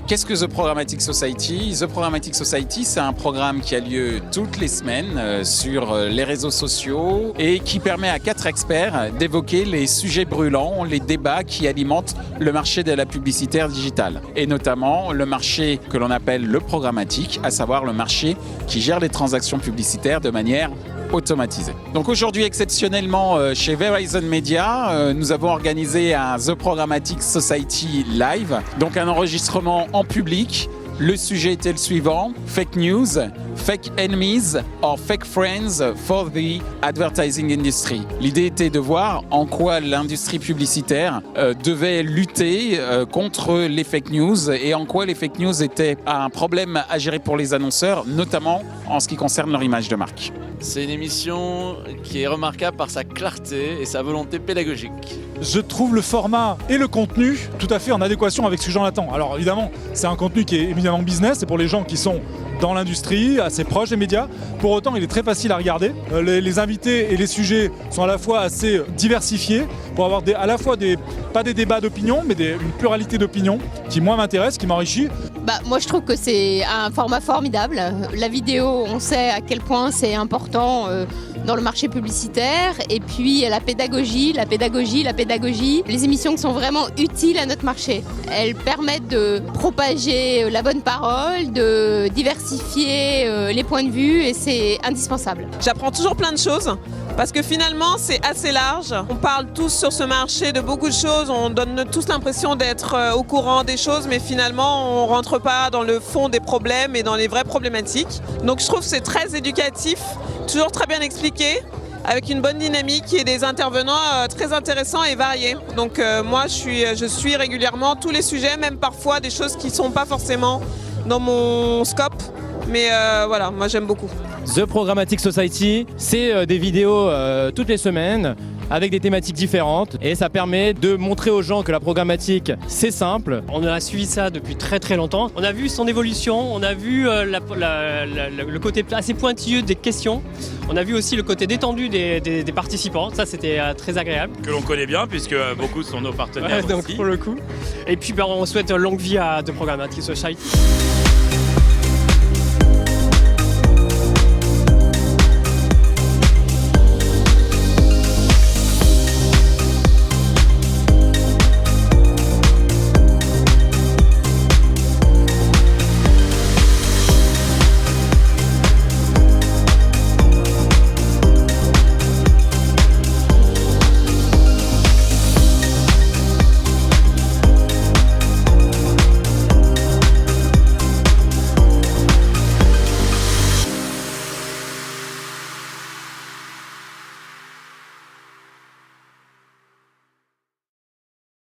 qu'est-ce que The Programmatic Society? The Programmatic Society, c'est un programme qui a lieu toutes les semaines sur les réseaux sociaux et qui permet à 4 experts d'évoquer les sujets brûlants, les débats qui alimentent le marché de la publicitaire digitale. Et notamment le marché que l'on appelle le programmatique, à savoir le marché qui gère les transactions publicitaires de manière automatisée. Donc aujourd'hui, exceptionnellement, chez Verizon Media, nous avons organisé un The Programmatic Society Live, donc un enregistrement en public. Le sujet était le suivant: fake news, fake enemies or fake friends for the advertising industry. L'idée était de voir en quoi l'industrie publicitaire devait lutter contre les fake news et en quoi les fake news étaient un problème à gérer pour les annonceurs, notamment en ce qui concerne leur image de marque. C'est une émission qui est remarquable par sa clarté et sa volonté pédagogique. Je trouve le format et le contenu tout à fait en adéquation avec ce que j'en attends. Alors évidemment, c'est un contenu qui est évidemment business, c'est pour les gens qui sont dans l'industrie, assez proches des médias. Pour autant, il est très facile à regarder. Les invités et les sujets sont à la fois assez diversifiés pour avoir à la fois pas des débats d'opinion, mais une pluralité d'opinions qui, moi, m'intéresse, qui m'enrichit. Moi, je trouve que c'est un format formidable. La vidéo, on sait à quel point c'est important dans le marché publicitaire. Et puis, la pédagogie. Les émissions qui sont vraiment utiles à notre marché. Elles permettent de propager la bonne parole, de diversifier les points de vue et c'est indispensable. J'apprends toujours plein de choses. Parce que finalement, c'est assez large. On parle tous sur ce marché de beaucoup de choses. On donne tous l'impression d'être au courant des choses, mais finalement, on ne rentre pas dans le fond des problèmes et dans les vraies problématiques. Donc je trouve que c'est très éducatif, toujours très bien expliqué, avec une bonne dynamique et des intervenants très intéressants et variés. Donc moi, je suis régulièrement tous les sujets, même parfois des choses qui ne sont pas forcément dans mon scope. Mais voilà, moi j'aime beaucoup. The Programmatic Society, c'est des vidéos toutes les semaines avec des thématiques différentes et ça permet de montrer aux gens que la programmatique c'est simple. On a suivi ça depuis très très longtemps. On a vu son évolution, on a vu le côté assez pointilleux des questions. On a vu aussi le côté détendu des participants, ça c'était très agréable. Que l'on connaît bien puisque beaucoup sont nos partenaires donc, aussi. Pour le coup. Et puis on souhaite longue vie à The Programmatic Society.